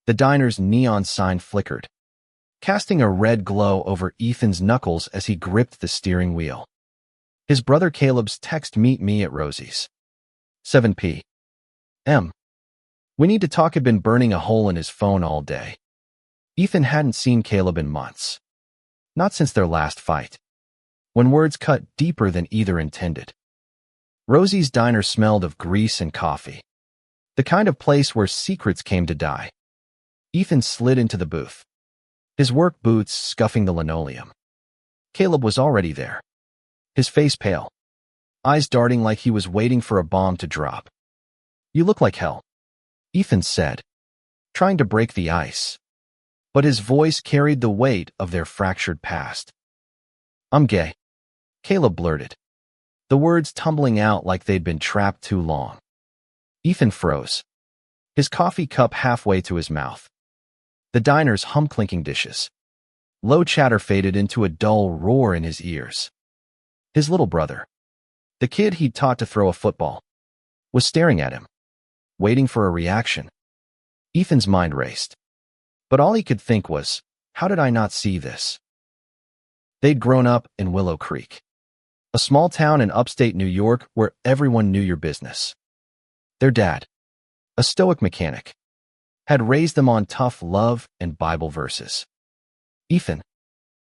The diner's neon sign flickered, casting a red glow over Ethan's knuckles as he gripped the steering wheel. His brother Caleb's text, "Meet me at Rosie's. 7 p.m. We need to talk," had been burning a hole in his phone all day. Ethan hadn't seen Caleb in months. Not since their last fight, when words cut deeper than either intended. Rosie's diner smelled of grease and coffee, the kind of place where secrets came to die. Ethan slid into the booth, his work boots scuffing the linoleum. Caleb was already there, his face pale, eyes darting like he was waiting for a bomb to drop. "You look like hell," Ethan said, trying to break the ice, but his voice carried the weight of their fractured past. "I'm gay," Caleb blurted, the words tumbling out like they'd been trapped too long. Ethan froze, his coffee cup halfway to his mouth. The diner's hum-clinking dishes. Low chatter faded into a dull roar in his ears. His little brother, the kid he'd taught to throw a football, was staring at him, waiting for a reaction. Ethan's mind raced, but all he could think was, how did I not see this? They'd grown up in Willow Creek, a small town in upstate New York where everyone knew your business. Their dad, a stoic mechanic, had raised them on tough love and Bible verses. Ethan,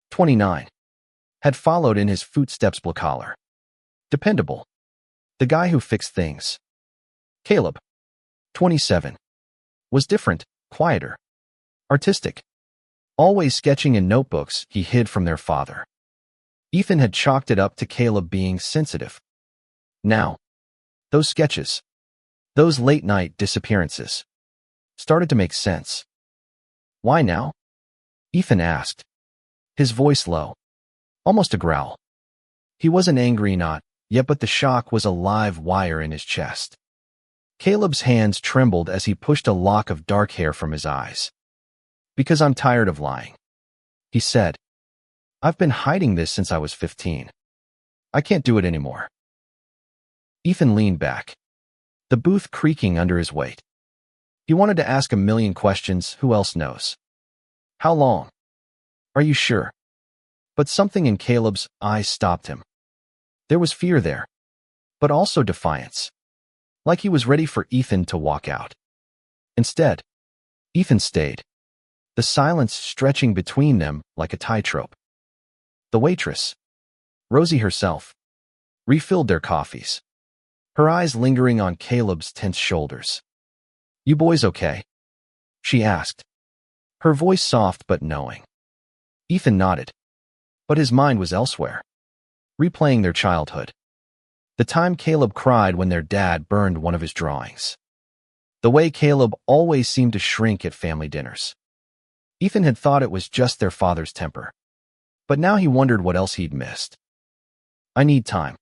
29, had followed in his footsteps, blue-collar, dependable, the guy who fixed things. Caleb, 27, was different, quieter, artistic, always sketching in notebooks he hid from their father. Ethan had chalked it up to Caleb being sensitive. Now, those sketches, those late-night disappearances, started to make sense. "Why now?" Ethan asked, his voice low, almost a growl. He wasn't angry, not yet, but the shock was a live wire in his chest. Caleb's hands trembled as he pushed a lock of dark hair from his eyes. "Because I'm tired of lying," he said. "I've been hiding this since I was 15. I can't do it anymore." Ethan leaned back, the booth creaking under his weight. He wanted to ask a million questions. Who else knows? How long? Are you sure? But something in Caleb's eyes stopped him. There was fear there, but also defiance, like he was ready for Ethan to walk out. Instead, Ethan stayed, the silence stretching between them like a tightrope. The waitress, Rosie herself, refilled their coffees, her eyes lingering on Caleb's tense shoulders. "You boys okay?" she asked, her voice soft but knowing. Ethan nodded, but his mind was elsewhere, replaying their childhood. The time Caleb cried when their dad burned one of his drawings. The way Caleb always seemed to shrink at family dinners. Ethan had thought it was just their father's temper, but now he wondered what else he'd missed. "I need time,"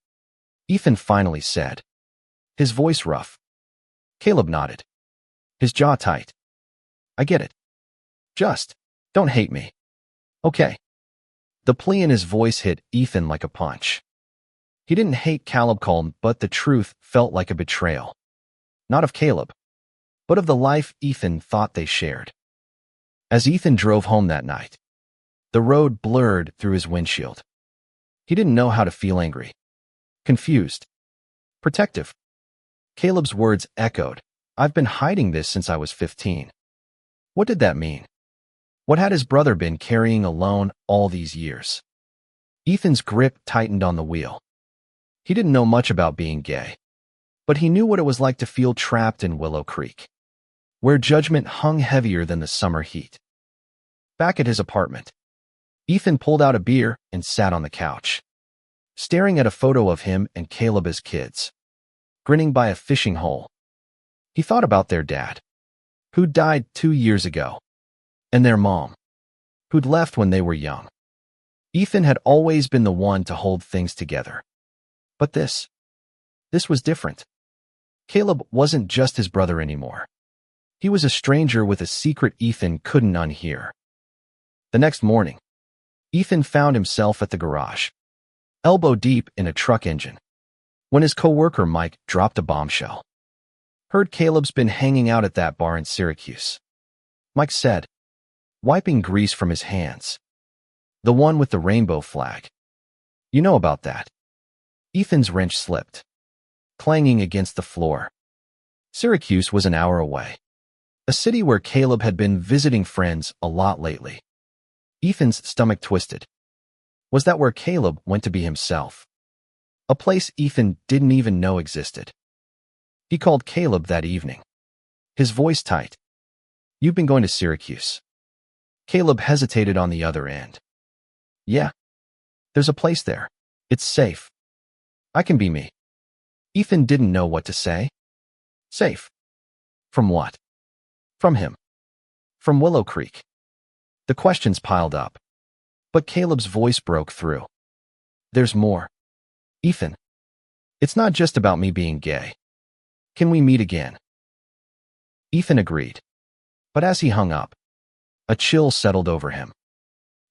Ethan finally said, his voice rough. Caleb nodded, his jaw tight. "I get it. Just don't hate me. Okay." The plea in his voice hit Ethan like a punch. He didn't hate Caleb Cullen, but the truth felt like a betrayal. Not of Caleb, but of the life Ethan thought they shared. As Ethan drove home that night, the road blurred through his windshield. He didn't know how to feel: angry, confused, protective. Caleb's words echoed, "I've been hiding this since I was 15. What did that mean? What had his brother been carrying alone all these years? Ethan's grip tightened on the wheel. He didn't know much about being gay, but he knew what it was like to feel trapped in Willow Creek, where judgment hung heavier than the summer heat. Back at his apartment, Ethan pulled out a beer and sat on the couch, staring at a photo of him and Caleb as kids, grinning by a fishing hole. He thought about their dad, who died 2 years ago, and their mom, who'd left when they were young. Ethan had always been the one to hold things together. But this was different. Caleb wasn't just his brother anymore. He was a stranger with a secret Ethan couldn't unhear. The next morning, Ethan found himself at the garage, elbow deep in a truck engine, when his coworker Mike dropped a bombshell. "Heard Caleb's been hanging out at that bar in Syracuse. Mike said, wiping grease from his hands. The one with the rainbow flag. You know about that. Ethan's wrench slipped, clanging against the floor. Syracuse was an hour away, a city where Caleb had been visiting friends a lot lately. Ethan's stomach twisted. Was that where Caleb went to be himself? A place Ethan didn't even know existed. He called Caleb that evening, his voice tight. You've been going to Syracuse. Caleb hesitated on the other end. Yeah. There's a place there. It's safe. I can be me. Ethan didn't know what to say. Safe. From what? From him. From Willow Creek. The questions piled up. But Caleb's voice broke through. There's more. Ethan. It's not just about me being gay. Can we meet again? Ethan agreed. But as he hung up, a chill settled over him.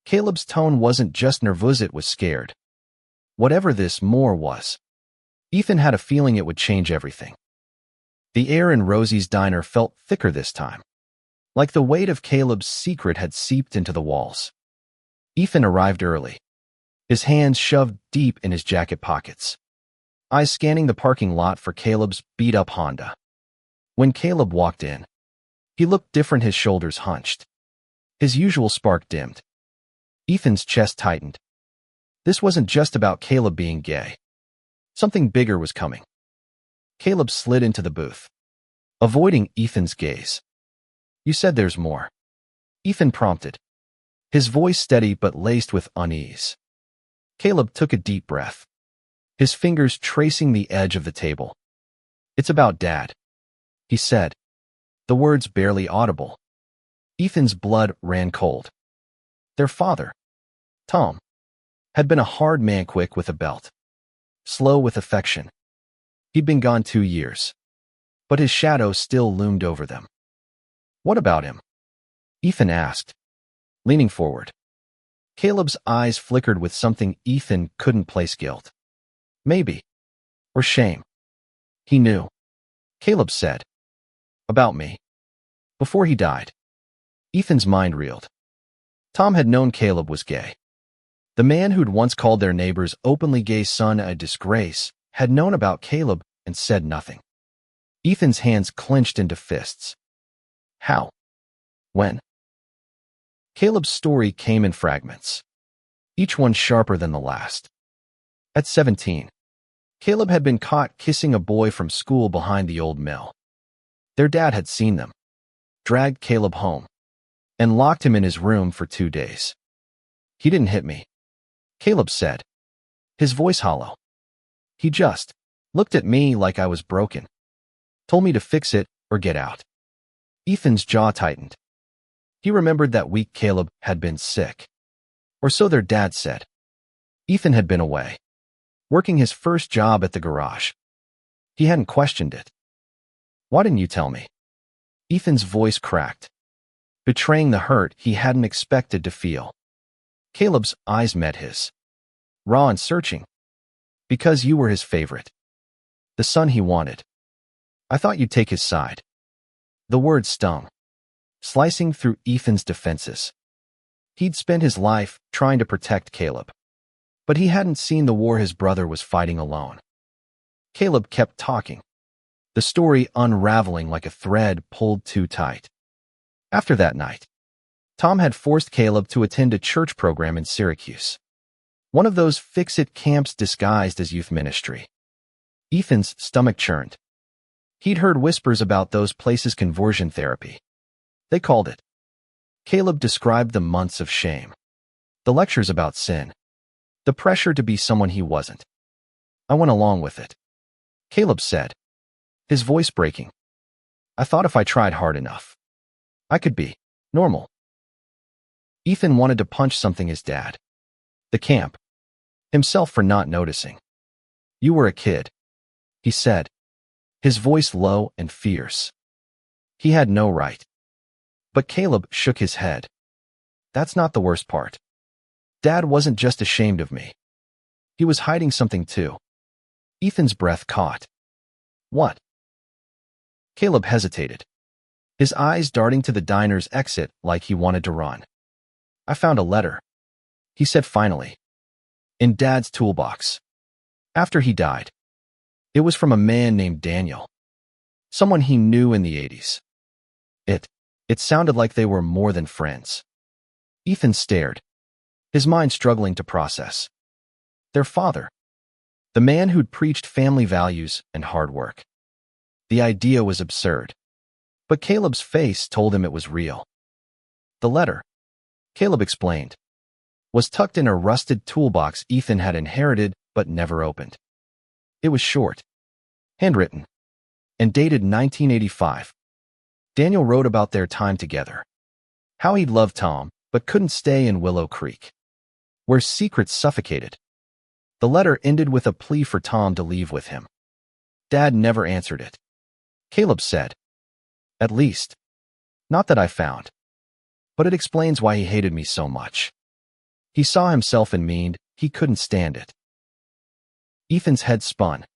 Caleb's tone wasn't just nervous, it was scared. Whatever this more was, Ethan had a feeling it would change everything. The air in Rosie's diner felt thicker this time, like the weight of Caleb's secret had seeped into the walls. Ethan arrived early, his hands shoved deep in his jacket pockets, eyes scanning the parking lot for Caleb's beat-up Honda. When Caleb walked in, he looked different, his shoulders hunched. His usual spark dimmed. Ethan's chest tightened. This wasn't just about Caleb being gay. Something bigger was coming. Caleb slid into the booth, avoiding Ethan's gaze. You said there's more. Ethan prompted, his voice steady but laced with unease. Caleb took a deep breath, his fingers tracing the edge of the table. It's about Dad, he said, the words barely audible. Ethan's blood ran cold. Their father, Tom, had been a hard man, quick with a belt, slow with affection. He'd been gone 2 years, but his shadow still loomed over them. What about him? Ethan asked, leaning forward. Caleb's eyes flickered with something Ethan couldn't place: guilt. Maybe. Or shame. He knew. Caleb said. About me. Before he died. Ethan's mind reeled. Tom had known Caleb was gay. The man who'd once called their neighbor's openly gay son a disgrace had known about Caleb and said nothing. Ethan's hands clenched into fists. How? When? Caleb's story came in fragments, each one sharper than the last. At 17, Caleb had been caught kissing a boy from school behind the old mill. Their dad had seen them, dragged Caleb home, and locked him in his room for 2 days. He didn't hit me, Caleb said, his voice hollow. He just looked at me like I was broken, told me to fix it or get out. Ethan's jaw tightened. He remembered that week Caleb had been sick, or so their dad said. Ethan had been away, working his first job at the garage. He hadn't questioned it. Why didn't you tell me? Ethan's voice cracked, betraying the hurt he hadn't expected to feel. Caleb's eyes met his, raw and searching. Because you were his favorite, the son he wanted. I thought you'd take his side. The word stung, slicing through Ethan's defenses. He'd spent his life trying to protect Caleb, but he hadn't seen the war his brother was fighting alone. Caleb kept talking, the story unraveling like a thread pulled too tight. After that night, Tom had forced Caleb to attend a church program in Syracuse, one of those fix-it camps disguised as youth ministry. Ethan's stomach churned. He'd heard whispers about those places: conversion therapy, they called it. Caleb described the months of shame, the lectures about sin, the pressure to be someone he wasn't. I went along with it, Caleb said, his voice breaking. I thought if I tried hard enough, I could be normal. Ethan wanted to punch something: his dad, the camp, himself for not noticing. You were a kid, he said, his voice low and fierce. He had no right. But Caleb shook his head. That's not the worst part. Dad wasn't just ashamed of me. He was hiding something too. Ethan's breath caught. What? Caleb hesitated. his eyes darting to the diner's exit like he wanted to run. "I found a letter," he said finally. "In Dad's toolbox. After he died. It was from a man named Daniel. Someone he knew in the 80s. It sounded like they were more than friends." Ethan stared, his mind struggling to process. Their father. The man who'd preached family values and hard work. The idea was absurd. But Caleb's face told him it was real. The letter, Caleb explained, was tucked in a rusted toolbox Ethan had inherited but never opened. It was short, handwritten, and dated 1985. Daniel wrote about their time together. How he'd loved Tom, but couldn't stay in Willow Creek, where secrets suffocated. The letter ended with a plea for Tom to leave with him. Dad never answered it. Caleb said, "At least, not that I found. But it explains why he hated me so much. He saw himself in me and he couldn't stand it." Ethan's head spun.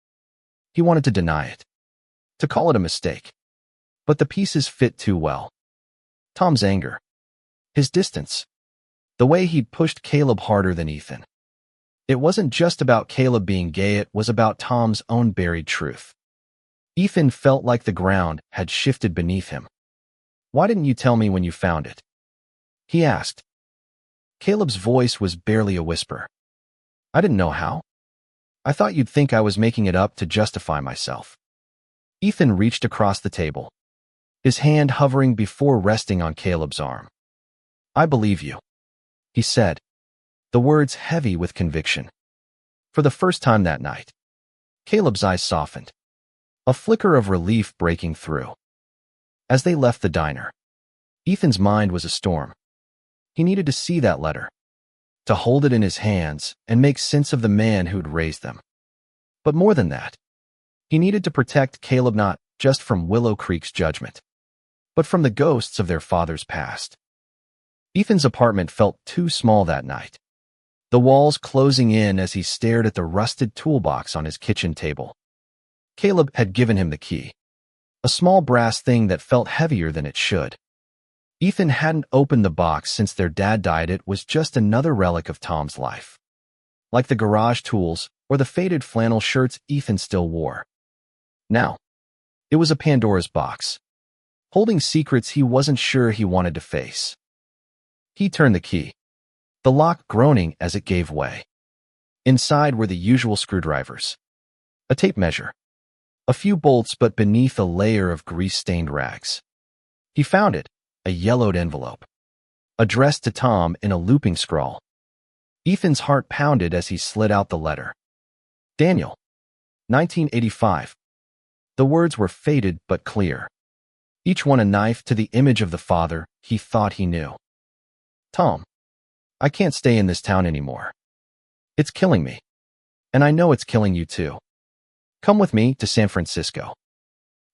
He wanted to deny it, to call it a mistake. But the pieces fit too well. Tom's anger, his distance, the way he'd pushed Caleb harder than Ethan. It wasn't just about Caleb being gay, it was about Tom's own buried truth. Ethan felt like the ground had shifted beneath him. "Why didn't you tell me when you found it?" he asked. Caleb's voice was barely a whisper. "I didn't know how. I thought you'd think I was making it up to justify myself." Ethan reached across the table, his hand hovering before resting on Caleb's arm. "I believe you," he said, the words heavy with conviction. For the first time that night, Caleb's eyes softened, a flicker of relief breaking through. As they left the diner, Ethan's mind was a storm. He needed to see that letter, to hold it in his hands and make sense of the man who'd raised them. But more than that, he needed to protect Caleb not just from Willow Creek's judgment, but from the ghosts of their father's past. Ethan's apartment felt too small that night, the walls closing in as he stared at the rusted toolbox on his kitchen table. Caleb had given him the key, a small brass thing that felt heavier than it should. Ethan hadn't opened the box since their dad died. It was just another relic of Tom's life, like the garage tools or the faded flannel shirts Ethan still wore. Now, it was a Pandora's box, holding secrets he wasn't sure he wanted to face. He turned the key, the lock groaning as it gave way. Inside were the usual screwdrivers, a tape measure, a few bolts, but beneath a layer of grease-stained rags. He found it, a yellowed envelope, addressed to Tom in a looping scrawl. Ethan's heart pounded as he slid out the letter. Daniel, 1985. The words were faded but clear, each one a knife to the image of the father he thought he knew. "Tom, I can't stay in this town anymore. It's killing me. And I know it's killing you too. Come with me to San Francisco.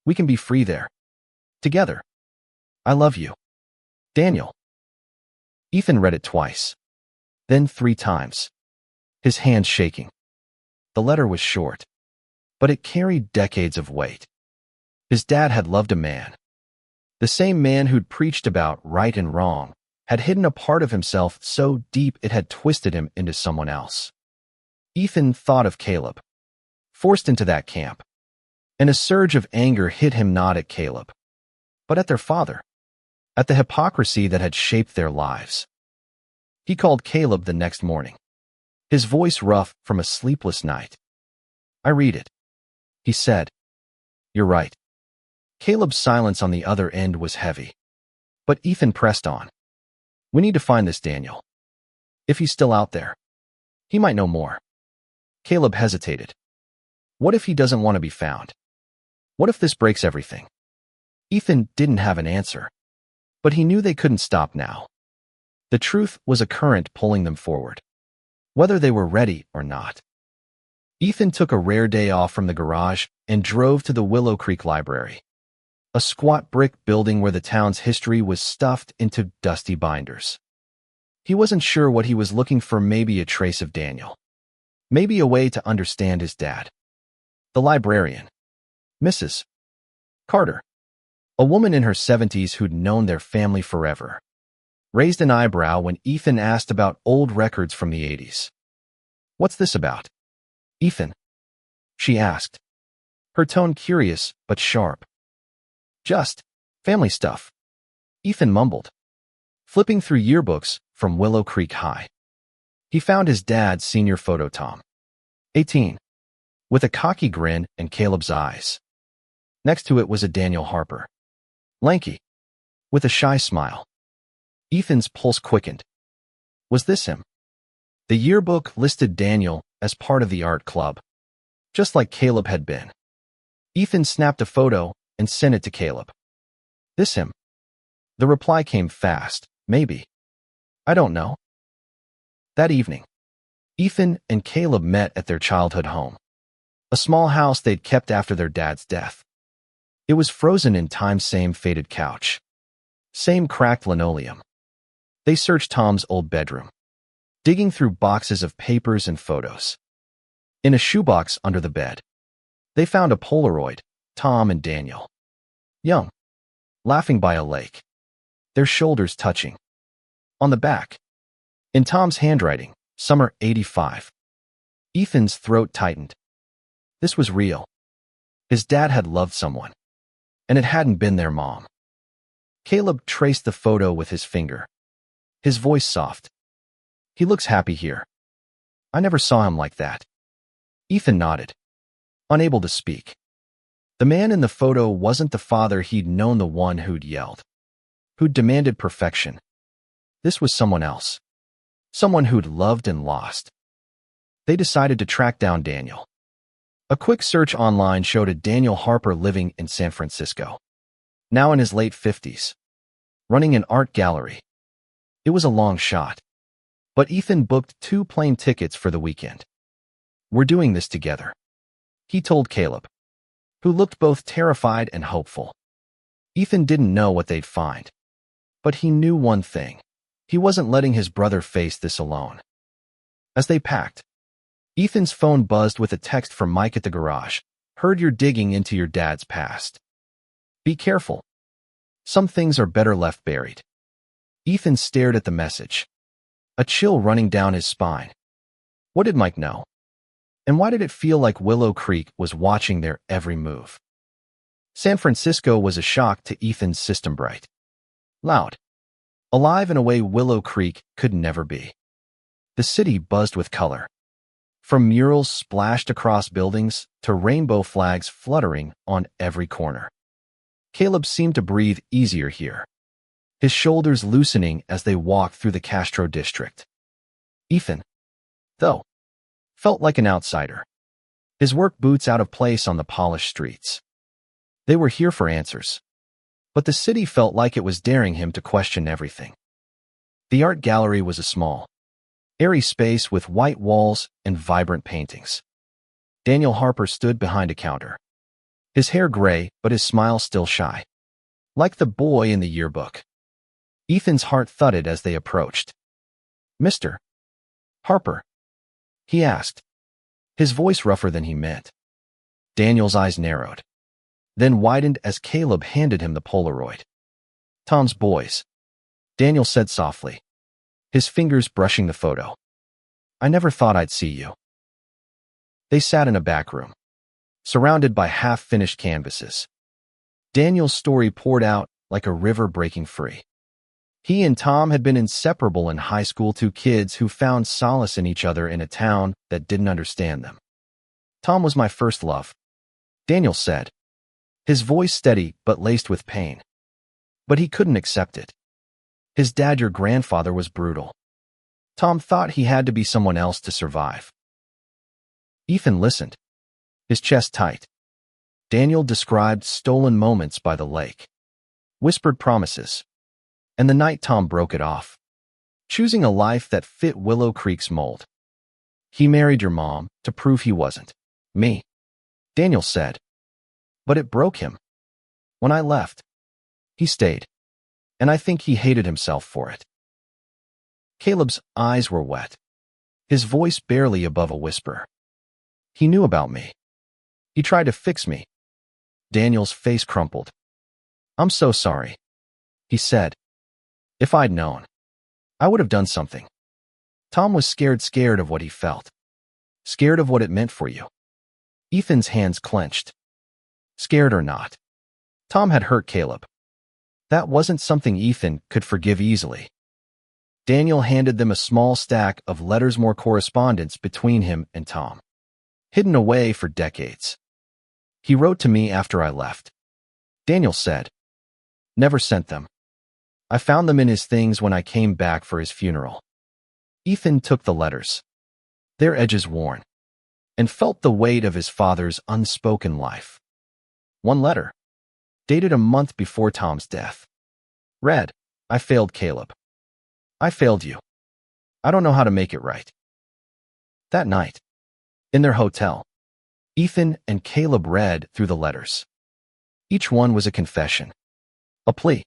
We can be free there. Together. I love you. Daniel." Ethan read it twice, then 3 times, his hands shaking. The letter was short, but it carried decades of weight. His dad had loved a man. The same man who'd preached about right and wrong had hidden a part of himself so deep it had twisted him into someone else. Ethan thought of Caleb, forced into that camp, and a surge of anger hit him, not at Caleb, but at their father, at the hypocrisy that had shaped their lives. He called Caleb the next morning, his voice rough from a sleepless night. "I read it," he said. "You're right." Caleb's silence on the other end was heavy, but Ethan pressed on. "We need to find this Daniel. If he's still out there, he might know more." Caleb hesitated. What if he doesn't want to be found? What if this breaks everything? Ethan didn't have an answer, but he knew they couldn't stop now. The truth was a current pulling them forward, whether they were ready or not. Ethan took a rare day off from the garage and drove to the Willow Creek Library, a squat brick building where the town's history was stuffed into dusty binders. He wasn't sure what he was looking for, maybe a trace of Daniel, maybe a way to understand his dad. The librarian, Mrs. Carter, A woman in her 70s who'd known their family forever raised an eyebrow when Ethan asked about old records from the 80s. "What's this about, Ethan?" she asked, her tone curious but sharp. "Just family stuff," Ethan mumbled, flipping through yearbooks from Willow Creek High. He found his dad's senior photo, Tom, 18, with a cocky grin in Caleb's eyes. Next to it was a Daniel Harper, lanky, with a shy smile. Ethan's pulse quickened. Was this him? The yearbook listed Daniel as part of the art club, just like Caleb had been. Ethan snapped a photo and sent it to Caleb. "This him?" The reply came fast. "Maybe. I don't know." That evening, Ethan and Caleb met at their childhood home, a small house they'd kept after their dad's death. It was frozen in time's same faded couch, same cracked linoleum. They searched Tom's old bedroom, digging through boxes of papers and photos. In a shoebox under the bed, they found a Polaroid, Tom and Daniel, young, laughing by a lake, their shoulders touching. On the back, in Tom's handwriting, "Summer '85. Ethan's throat tightened. This was real. His dad had loved someone, and it hadn't been their mom. Caleb traced the photo with his finger, his voice soft. "He looks happy here. I never saw him like that." Ethan nodded, unable to speak. The man in the photo wasn't the father he'd known, the one who'd yelled, who'd demanded perfection. This was someone else, someone who'd loved and lost. They decided to track down Daniel. A quick search online showed a Daniel Harper living in San Francisco, now in his late 50s, running an art gallery. It was a long shot, but Ethan booked 2 plane tickets for the weekend. "We're doing this together," he told Caleb, who looked both terrified and hopeful. Ethan didn't know what they'd find, but he knew one thing: he wasn't letting his brother face this alone. As they packed, Ethan's phone buzzed with a text from Mike at the garage. "Heard you're digging into your dad's past. Be careful. Some things are better left buried." Ethan stared at the message, a chill running down his spine. What did Mike know? And why did it feel like Willow Creek was watching their every move? San Francisco was a shock to Ethan's system. Bright, loud, alive in a way Willow Creek could never be. The city buzzed with color, from murals splashed across buildings to rainbow flags fluttering on every corner. Caleb seemed to breathe easier here, his shoulders loosening as they walked through the Castro district. Ethan, though, felt like an outsider, his work boots out of place on the polished streets. They were here for answers, but the city felt like it was daring him to question everything. The art gallery was a small, airy space with white walls and vibrant paintings. Daniel Harper stood behind a counter, his hair gray but his smile still shy, like the boy in the yearbook. Ethan's heart thudded as they approached. "Mr. Harper?" he asked, his voice rougher than he meant. Daniel's eyes narrowed, then widened as Caleb handed him the Polaroid. "Tom's boys," Daniel said softly, his fingers brushing the photo. "I never thought I'd see you." They sat in a back room, surrounded by half-finished canvases. Daniel's story poured out like a river breaking free. He and Tom had been inseparable in high school, 2 kids who found solace in each other in a town that didn't understand them. "Tom was my first love," Daniel said, his voice steady but laced with pain. "But he couldn't accept it. His dad, your grandfather, was brutal. Tom thought he had to be someone else to survive." Ethan listened, his chest tight. Daniel described stolen moments by the lake, whispered promises, and the night Tom broke it off, choosing a life that fit Willow Creek's mold. "He married your mom to prove he wasn't me," Daniel said. "But it broke him. When I left, he stayed, and I think he hated himself for it." Caleb's eyes were wet, his voice barely above a whisper. "He knew about me. He tried to fix me." Daniel's face crumpled. I'm so sorry, he said. If I'd known, I would have done something. Tom was scared of what he felt. Scared of what it meant for you. Ethan's hands clenched. Scared or not, Tom had hurt Caleb. That wasn't something Ethan could forgive easily. Daniel handed them a small stack of letters, more correspondence between him and Tom, hidden away for decades. He wrote to me after I left. Daniel said. Never sent them. I found them in his things when I came back for his funeral. Ethan took the letters, their edges worn, and felt the weight of his father's unspoken life. One letter, dated a month before Tom's death, read, I failed Caleb. I failed you. I don't know how to make it right. That night, in their hotel, Ethan and Caleb read through the letters. Each one was a confession, a plea,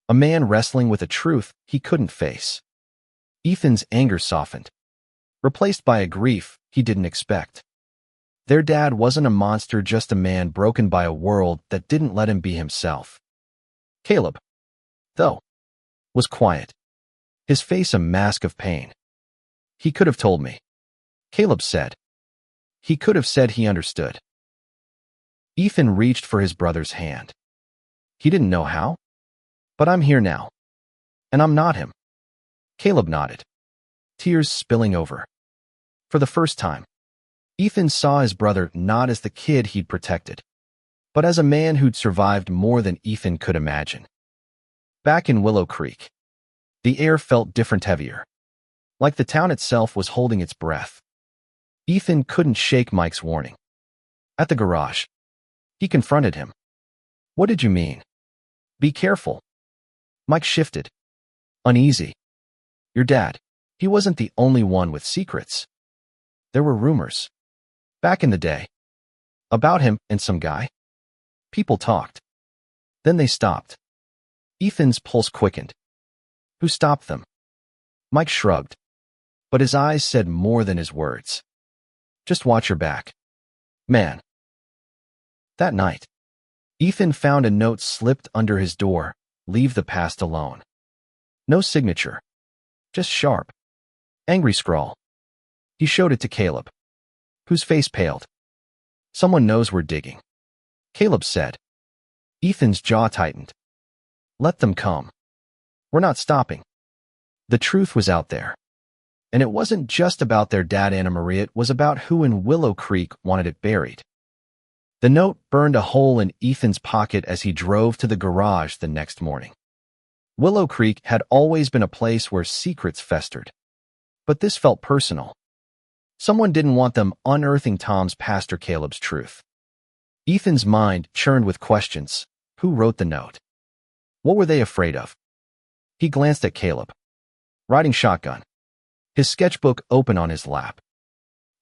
a man wrestling with a truth he couldn't face. Ethan's anger softened, replaced by a grief he didn't expect. Their dad wasn't a monster, just a man broken by a world that didn't let him be himself. Caleb, though, was quiet, his face a mask of pain. He could have told me, Caleb said. He could have said he understood. Ethan reached for his brother's hand. He didn't know how. But I'm here now. And I'm not him. Caleb nodded, tears spilling over. For the first time, Ethan saw his brother not as the kid he'd protected, but as a man who'd survived more than Ethan could imagine. Back in Willow Creek, the air felt different, heavier, like the town itself was holding its breath. Ethan couldn't shake Mike's warning. At the garage, he confronted him. What did you mean? Be careful. Mike shifted, uneasy. Your dad, he wasn't the only one with secrets. There were rumors, back in the day, about him and some guy. People talked. Then they stopped. Ethan's pulse quickened. Who stopped them? Mike shrugged, but his eyes said more than his words. Just watch your back, man. That night, Ethan found a note slipped under his door. Leave the past alone. No signature, just sharp, angry scrawl. He showed it to Caleb, whose face paled. Someone knows we're digging, Caleb said. Ethan's jaw tightened. Let them come. We're not stopping. The truth was out there. And it wasn't just about their dad, Anna Maria, it was about who in Willow Creek wanted it buried. The note burned a hole in Ethan's pocket as he drove to the garage the next morning. Willow Creek had always been a place where secrets festered. But this felt personal. Someone didn't want them unearthing Tom's past or Caleb's truth. Ethan's mind churned with questions. Who wrote the note? What were they afraid of? He glanced at Caleb, riding shotgun, his sketchbook open on his lap.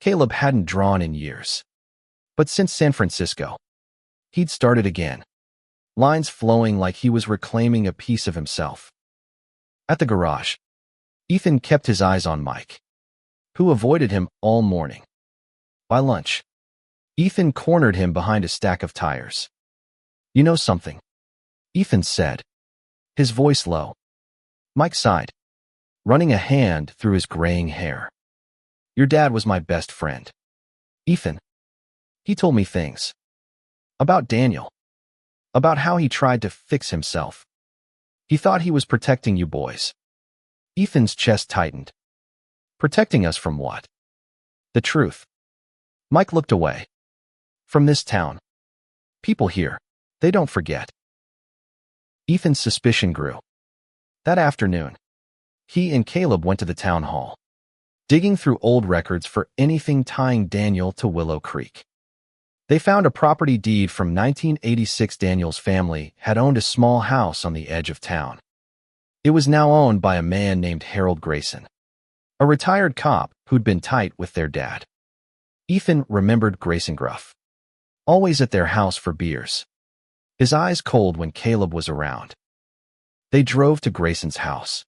Caleb hadn't drawn in years. But since San Francisco, he'd started again, lines flowing like he was reclaiming a piece of himself. At the garage, Ethan kept his eyes on Mike, who avoided him all morning. By lunch, Ethan cornered him behind a stack of tires. You know something? Ethan said, his voice low. Mike sighed, running a hand through his graying hair. Your dad was my best friend. Ethan. He told me things. About Daniel. About how he tried to fix himself. He thought he was protecting you boys. Ethan's chest tightened. Protecting us from what? The truth. Mike looked away. From this town. People here, they don't forget. Ethan's suspicion grew. That afternoon, he and Caleb went to the town hall, digging through old records for anything tying Daniel to Willow Creek. They found a property deed from 1986. Daniel's family had owned a small house on the edge of town. It was now owned by a man named Harold Grayson, a retired cop who'd been tight with their dad. Ethan remembered Grayson gruff, always at their house for beers, his eyes cold when Caleb was around. They drove to Grayson's house,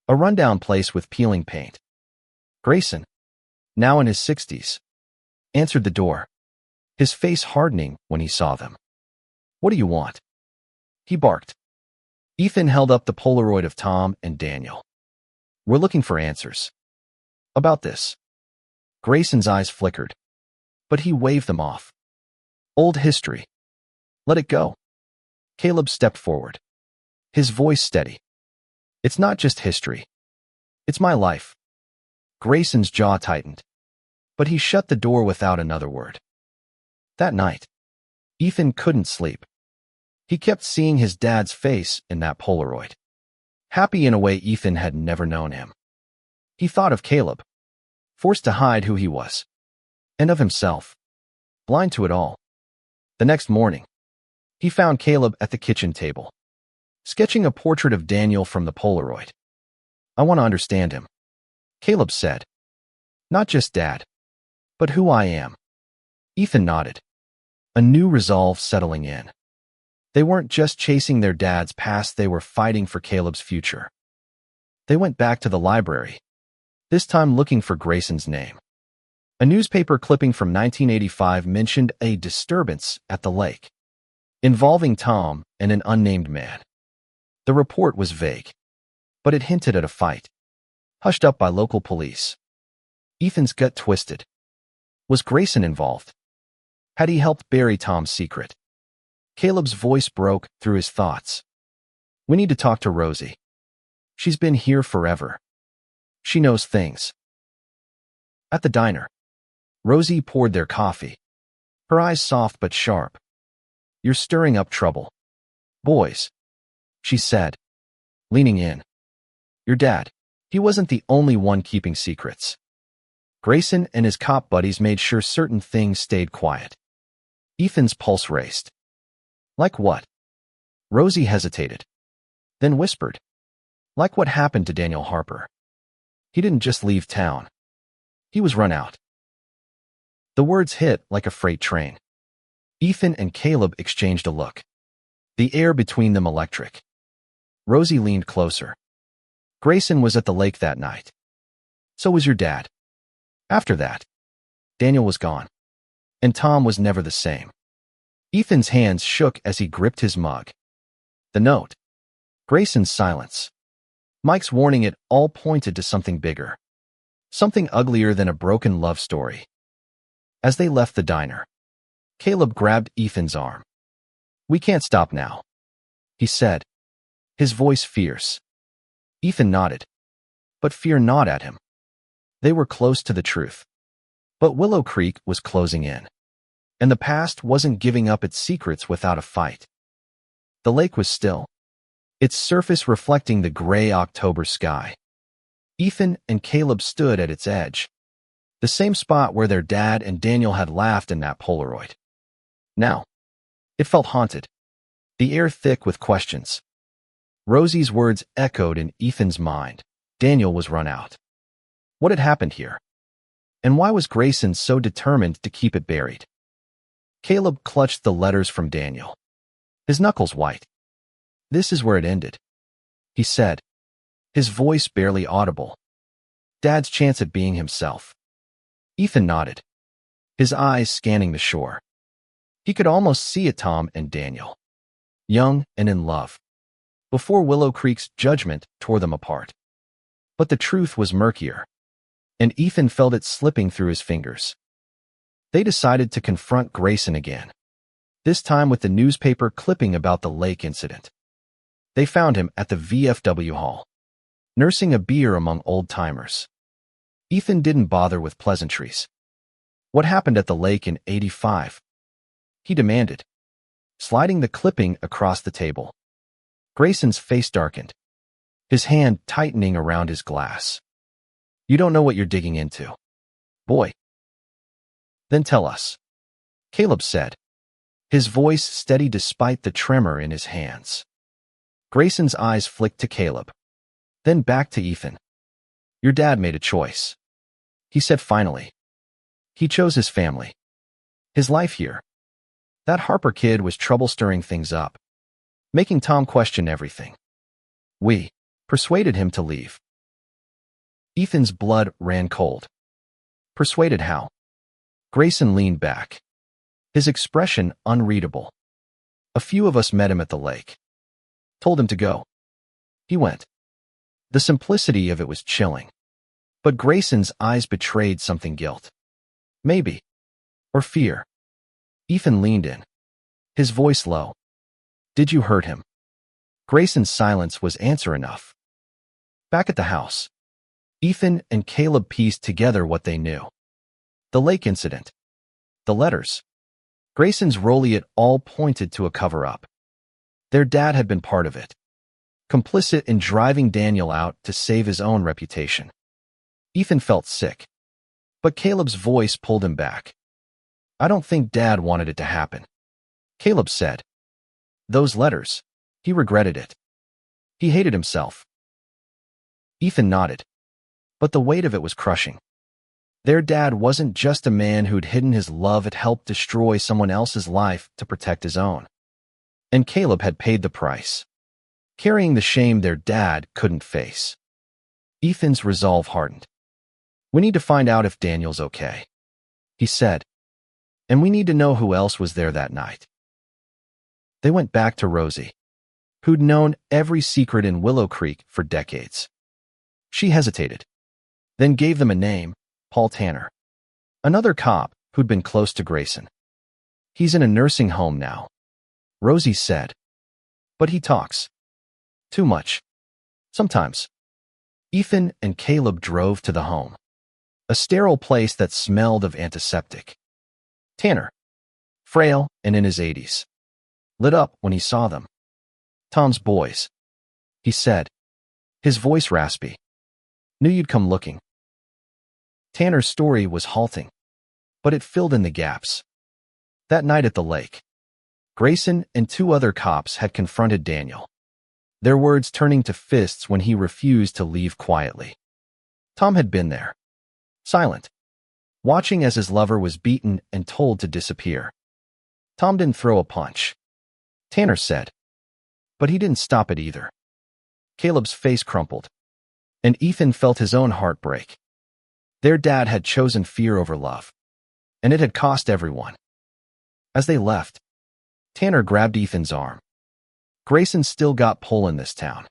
a rundown place with peeling paint. Grayson, now in his 60s, answered the door, his face hardening when he saw them. What do you want? he barked. Ethan held up the Polaroid of Tom and Daniel. We're looking for answers. About this. Grayson's eyes flickered, but he waved them off. Old history. Let it go. Caleb stepped forward, his voice steady. It's not just history. It's my life. Grayson's jaw tightened, but he shut the door without another word. That night, Ethan couldn't sleep. He kept seeing his dad's face in that Polaroid, happy in a way Ethan had never known him. He thought of Caleb, forced to hide who he was, and of himself, blind to it all. The next morning, he found Caleb at the kitchen table, sketching a portrait of Daniel from the Polaroid. I want to understand him, Caleb said. Not just Dad, but who I am. Ethan nodded, a new resolve settling in. They weren't just chasing their dad's past, they were fighting for Caleb's future. They went back to the library, this time looking for Grayson's name. A newspaper clipping from 1985 mentioned a disturbance at the lake, involving Tom and an unnamed man. The report was vague, but it hinted at a fight, hushed up by local police. Ethan's gut twisted. Was Grayson involved? Had he helped bury Tom's secret? Caleb's voice broke through his thoughts. We need to talk to Rosie. She's been here forever. She knows things. At the diner, Rosie poured their coffee, her eyes soft but sharp. You're stirring up trouble. Boys, she said, leaning in. Your dad, he wasn't the only one keeping secrets. Grayson and his cop buddies made sure certain things stayed quiet. Ethan's pulse raced. Like what? Rosie hesitated, then whispered. Like what happened to Daniel Harper. He didn't just leave town. He was run out. The words hit like a freight train. Ethan and Caleb exchanged a look, the air between them electric. Rosie leaned closer. Grayson was at the lake that night. So was your dad. After that, Daniel was gone, and Tom was never the same. Ethan's hands shook as he gripped his mug. The note. Grayson's silence. Mike's warning, it all pointed to something bigger. Something uglier than a broken love story. As they left the diner, Caleb grabbed Ethan's arm. We can't stop now, he said, his voice fierce. Ethan nodded, but fear gnawed at him. They were close to the truth. But Willow Creek was closing in, and the past wasn't giving up its secrets without a fight. The lake was still, its surface reflecting the gray October sky. Ethan and Caleb stood at its edge, the same spot where their dad and Daniel had laughed in that Polaroid. Now, it felt haunted, the air thick with questions. Rosie's words echoed in Ethan's mind. Daniel was run out. What had happened here? And why was Grayson so determined to keep it buried? Caleb clutched the letters from Daniel, his knuckles white. This is where it ended, he said, his voice barely audible. Dad's chance at being himself. Ethan nodded, his eyes scanning the shore. He could almost see it, Tom and Daniel, young and in love, before Willow Creek's judgment tore them apart. But the truth was murkier, and Ethan felt it slipping through his fingers. They decided to confront Grayson again, this time with the newspaper clipping about the lake incident. They found him at the VFW hall, nursing a beer among old-timers. Ethan didn't bother with pleasantries. What happened at the lake in '85? He demanded, sliding the clipping across the table. Grayson's face darkened, his hand tightening around his glass. You don't know what you're digging into, boy. Then tell us, Caleb said, his voice steady despite the tremor in his hands. Grayson's eyes flicked to Caleb, then back to Ethan. Your dad made a choice, he said finally. He chose his family, his life here. That Harper kid was trouble stirring things up, making Tom question everything. We persuaded him to leave. Ethan's blood ran cold. Persuaded how? Grayson leaned back, his expression unreadable. A few of us met him at the lake. told him to go. He went. The simplicity of it was chilling. But Grayson's eyes betrayed something: guilt. Maybe. Or fear. Ethan leaned in, his voice low. Did you hurt him? Grayson's silence was answer enough. Back at the house, Ethan and Caleb pieced together what they knew. The lake incident. The letters. Grayson's role, it all pointed to a cover-up. Their dad had been part of it, complicit in driving Daniel out to save his own reputation. Ethan felt sick, but Caleb's voice pulled him back. I don't think Dad wanted it to happen, Caleb said. Those letters, he regretted it. He hated himself. Ethan nodded, but the weight of it was crushing. Their dad wasn't just a man who'd hidden his love, it helped destroy someone else's life to protect his own. And Caleb had paid the price, carrying the shame their dad couldn't face. Ethan's resolve hardened. We need to find out if Daniel's okay, he said. And we need to know who else was there that night. They went back to Rosie, who'd known every secret in Willow Creek for decades. She hesitated, then gave them a name: Paul Tanner, another cop who'd been close to Grayson. He's in a nursing home now, Rosie said. But he talks too much. Sometimes. Ethan and Caleb drove to the home, a sterile place that smelled of antiseptic. Tanner, frail and in his 80s, lit up when he saw them. Tom's boys, he said, his voice raspy. Knew you'd come looking. Tanner's story was halting, but it filled in the gaps. That night at the lake, Grayson and two other cops had confronted Daniel, their words turning to fists when he refused to leave quietly. Tom had been there, silent, watching as his lover was beaten and told to disappear. Tom didn't throw a punch, Tanner said, but he didn't stop it either. Caleb's face crumpled, and Ethan felt his own heart break. Their dad had chosen fear over love, and it had cost everyone. As they left, Tanner grabbed Ethan's arm. Grayson still got pull in this town.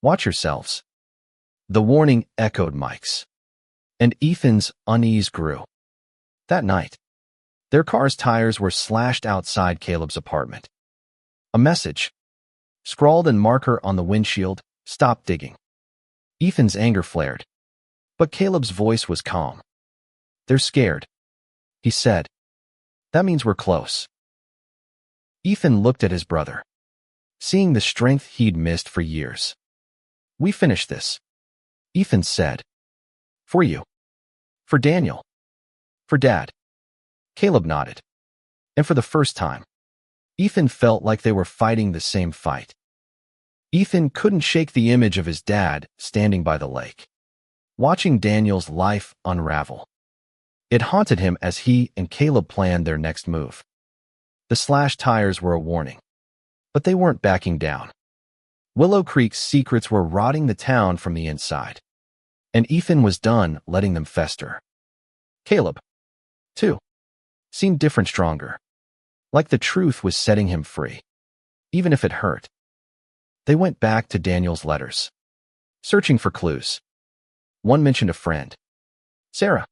Watch yourselves. The warning echoed Mike's, and Ethan's unease grew. That night, their car's tires were slashed outside Caleb's apartment. A message, scrawled in marker on the windshield: stop digging. Ethan's anger flared, but Caleb's voice was calm. They're scared, he said. That means we're close. Ethan looked at his brother, seeing the strength he'd missed for years. We finished this, Ethan said. For you. For Daniel. For Dad. Caleb nodded. And for the first time, Ethan felt like they were fighting the same fight. Ethan couldn't shake the image of his dad standing by the lake, watching Daniel's life unravel. It haunted him as he and Caleb planned their next move. The slashed tires were a warning, but they weren't backing down. Willow Creek's secrets were rotting the town from the inside, and Ethan was done letting them fester. Caleb, too, seemed different, stronger, like the truth was setting him free, even if it hurt. They went back to Daniel's letters, searching for clues. One mentioned a friend, Sarah,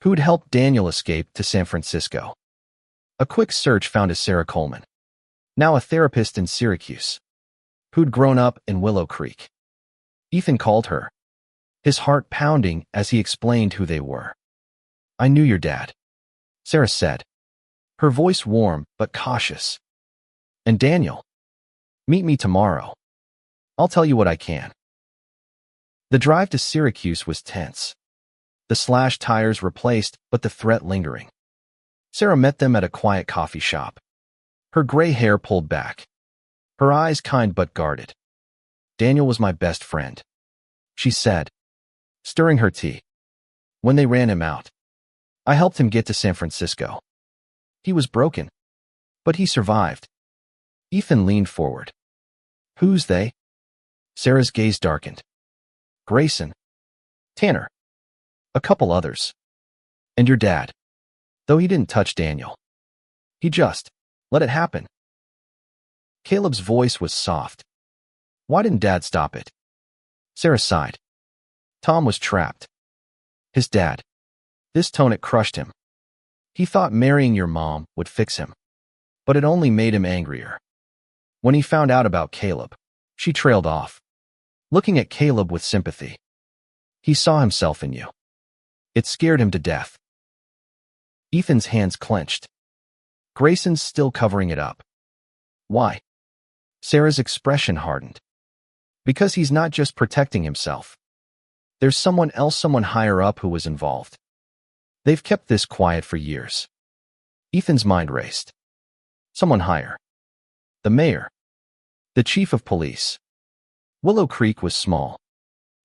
who'd helped Daniel escape to San Francisco. A quick search found a Sarah Coleman, now a therapist in Syracuse, who'd grown up in Willow Creek. Ethan called her, his heart pounding as he explained who they were. I knew your dad, Sarah said, her voice warm but cautious. And Daniel, meet me tomorrow. I'll tell you what I can. The drive to Syracuse was tense. The slashed tires replaced, but the threat lingering. Sarah met them at a quiet coffee shop, her gray hair pulled back, her eyes kind but guarded. Daniel was my best friend, she said, stirring her tea. When they ran him out, I helped him get to San Francisco. He was broken, but he survived. Ethan leaned forward. Who's they? Sarah's gaze darkened. Grayson, Tanner, a couple others. And your dad, though he didn't touch Daniel. He just let it happen. Caleb's voice was soft, Why didn't Dad stop it? Sarah sighed. Tom was trapped. His dad. This tone, it crushed him. He thought marrying your mom would fix him, but it only made him angrier. When he found out about Caleb, she trailed off, looking at Caleb with sympathy. He saw himself in you. It scared him to death. Ethan's hands clenched. Grayson's still covering it up. Why? Sarah's expression hardened. Because he's not just protecting himself. There's someone else, someone higher up who was involved. They've kept this quiet for years. Ethan's mind raced. Someone higher. The mayor. The chief of police. Willow Creek was small,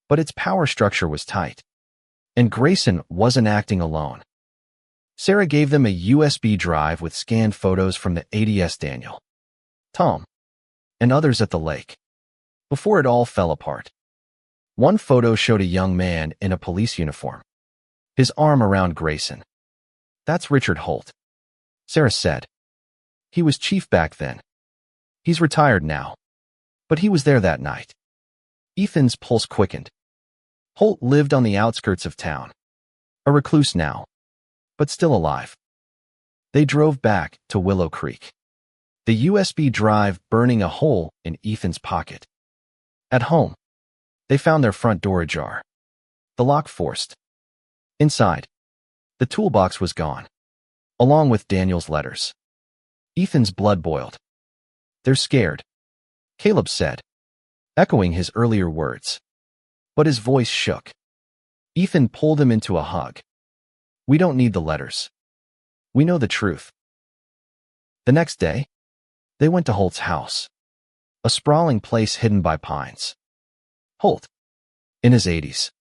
but its power structure was tight. And Grayson wasn't acting alone. Sarah gave them a USB drive with scanned photos from the ADS Daniel, Tom, and others at the lake. Before it all fell apart. One photo showed a young man in a police uniform, his arm around Grayson. That's Richard Holt, Sarah said. He was chief back then. He's retired now. But he was there that night. Ethan's pulse quickened. Holt lived on the outskirts of town. A recluse now, but still alive. They drove back to Willow Creek. The USB drive burning a hole in Ethan's pocket. At home, they found their front door ajar. The lock forced. Inside, the toolbox was gone, along with Daniel's letters. Ethan's blood boiled. They're scared, Caleb said, echoing his earlier words. But his voice shook. Ethan pulled him into a hug. We don't need the letters. We know the truth. The next day, they went to Holt's house, a sprawling place hidden by pines. Holt, in his 80s,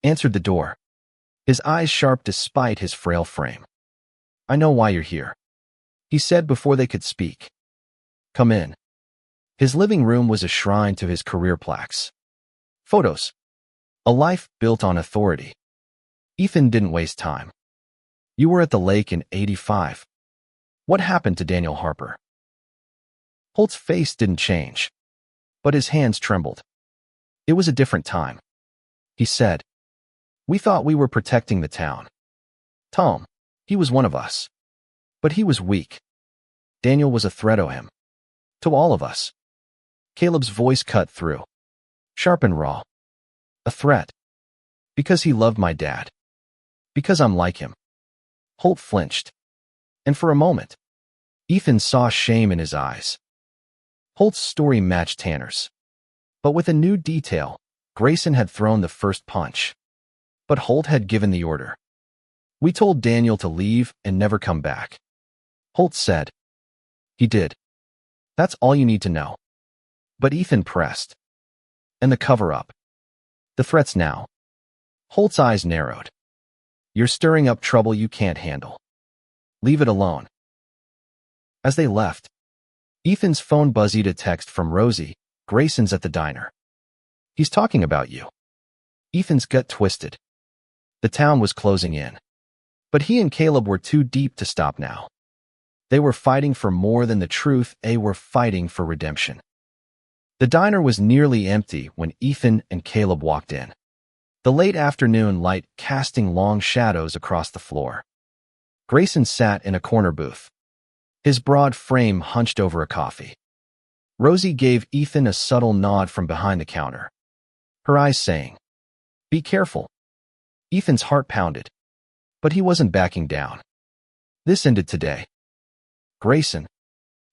answered the door, his eyes sharp despite his frail frame. I know why you're here, he said before they could speak. Come in. His living room was a shrine to his career plaques. Photos. A life built on authority. Ethan didn't waste time. You were at the lake in '85. What happened to Daniel Harper? Holt's face didn't change, but his hands trembled. It was a different time. He said, we thought we were protecting the town. Tom, he was one of us. But he was weak. Daniel was a threat to him. To all of us. Caleb's voice cut through. Sharp and raw. A threat. Because he loved my dad. Because I'm like him. Holt flinched. And for a moment, Ethan saw shame in his eyes. Holt's story matched Tanner's. But with a new detail, Grayson had thrown the first punch. But Holt had given the order. We told Daniel to leave and never come back. Holt said. He did. That's all you need to know. But Ethan pressed. And the cover-up. The threats now. Holt's eyes narrowed. You're stirring up trouble you can't handle. Leave it alone. As they left, Ethan's phone buzzed a text from Rosie. Grayson's at the diner. He's talking about you. Ethan's gut twisted. The town was closing in. But he and Caleb were too deep to stop now. They were fighting for more than the truth. They were fighting for redemption. The diner was nearly empty when Ethan and Caleb walked in. The late afternoon light casting long shadows across the floor. Grayson sat in a corner booth, his broad frame hunched over a coffee. Rosie gave Ethan a subtle nod from behind the counter, her eyes saying, be careful. Ethan's heart pounded, but he wasn't backing down. This ended today. Grayson,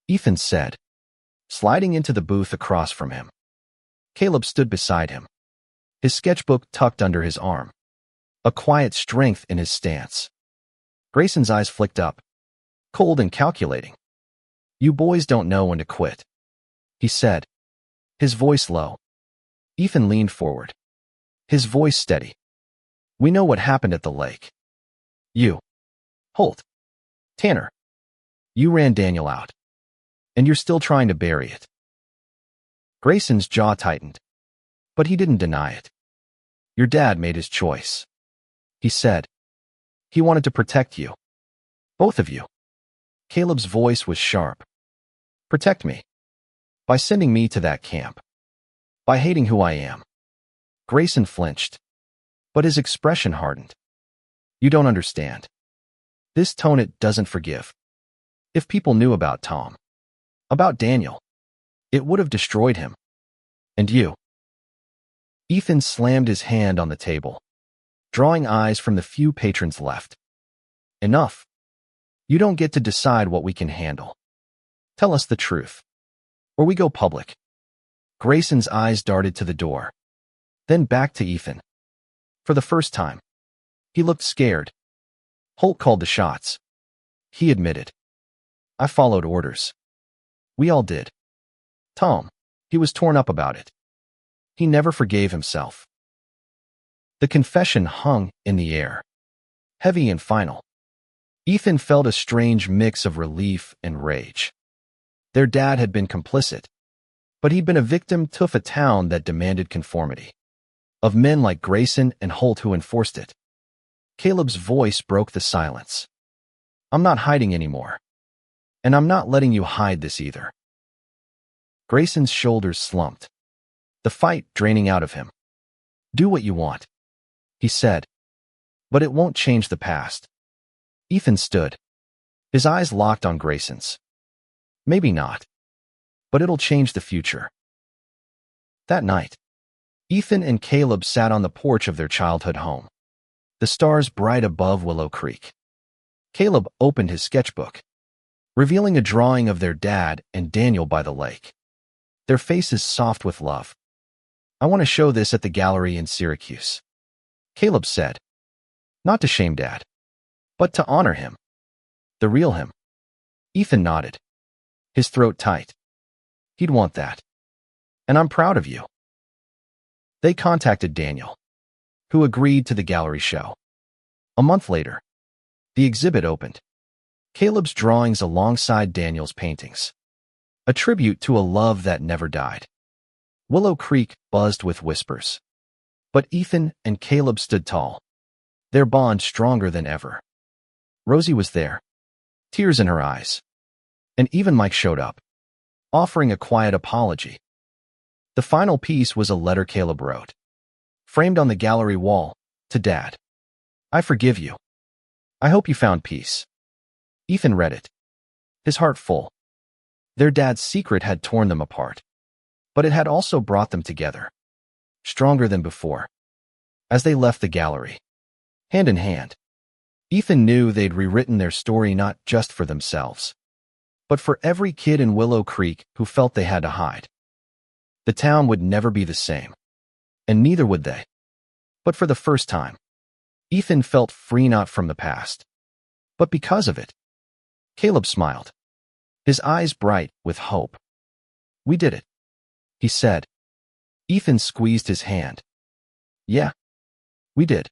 Ethan said, sliding into the booth across from him. Caleb stood beside him, his sketchbook tucked under his arm, a quiet strength in his stance. Grayson's eyes flicked up, cold and calculating. You boys don't know when to quit, he said, his voice low. Ethan leaned forward, his voice steady. We know what happened at the lake. You, Holt, Tanner, you ran Daniel out, and you're still trying to bury it. Grayson's jaw tightened, but he didn't deny it. Your dad made his choice, he said. He wanted to protect you. Both of you. Caleb's voice was sharp. Protect me. By sending me to that camp. By hating who I am. Grayson flinched, but his expression hardened. You don't understand. This tone it doesn't forgive. If people knew about Tom, about Daniel, it would have destroyed him. And you. Ethan slammed his hand on the table, drawing eyes from the few patrons left. Enough. You don't get to decide what we can handle. Tell us the truth, or we go public. Grayson's eyes darted to the door, then back to Ethan. For the first time, he looked scared. Holt called the shots. He admitted. I followed orders. We all did. Tom, he was torn up about it. He never forgave himself. The confession hung in the air, heavy and final. Ethan felt a strange mix of relief and rage. Their dad had been complicit, but he'd been a victim of a town that demanded conformity, of men like Grayson and Holt who enforced it. Caleb's voice broke the silence. I'm not hiding anymore. And I'm not letting you hide this either. Grayson's shoulders slumped, the fight draining out of him. Do what you want, he said, but it won't change the past. Ethan stood, his eyes locked on Grayson's. Maybe not, but it'll change the future. That night, Ethan and Caleb sat on the porch of their childhood home, the stars bright above Willow Creek. Caleb opened his sketchbook, revealing a drawing of their dad and Daniel by the lake, their faces soft with love. I want to show this at the gallery in Syracuse, Caleb said. Not to shame Dad, but to honor him. The real him. Ethan nodded, his throat tight. He'd want that. And I'm proud of you. They contacted Daniel, who agreed to the gallery show. A month later, the exhibit opened. Caleb's drawings alongside Daniel's paintings, a tribute to a love that never died. Willow Creek buzzed with whispers, but Ethan and Caleb stood tall, their bond stronger than ever. Rosie was there, tears in her eyes, and even Mike showed up, offering a quiet apology. The final piece was a letter Caleb wrote, framed on the gallery wall, to Dad. I forgive you. I hope you found peace. Ethan read it, his heart full. Their dad's secret had torn them apart, but it had also brought them together, stronger than before. As they left the gallery, hand in hand, Ethan knew they'd rewritten their story not just for themselves, but for every kid in Willow Creek who felt they had to hide. The town would never be the same, and neither would they. But for the first time, Ethan felt free not from the past, but because of it. Caleb smiled, his eyes bright with hope. We did it, he said. Ethan squeezed his hand. Yeah, we did.